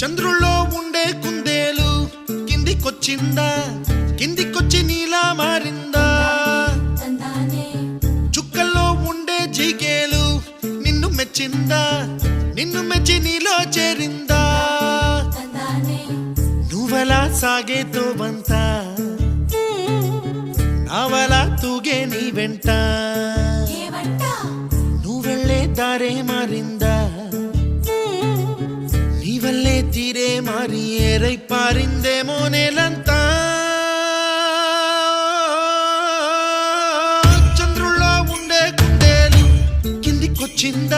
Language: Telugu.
చంద్రుల్లో ఉండే కుందేలు కిందికొచ్చిందా, కిందికొచ్చి నీలా మారిందా? చుక్కల్లో ఉండే జీకేలు నిన్ను మెచ్చిందా, నిన్ను మెచ్చి నీలో చేరిందా? నువ్వలా సాగేతో బంత, నావలా తూగే నీ వెంట, నువ్వెళ్ళే దారే మారిందా, నీవల్లే తీరే మారి ఏరై పారిందేమో నేలంతా. చంద్రుల్లో ఉండే కుందేలు కిందికొచ్చిందా,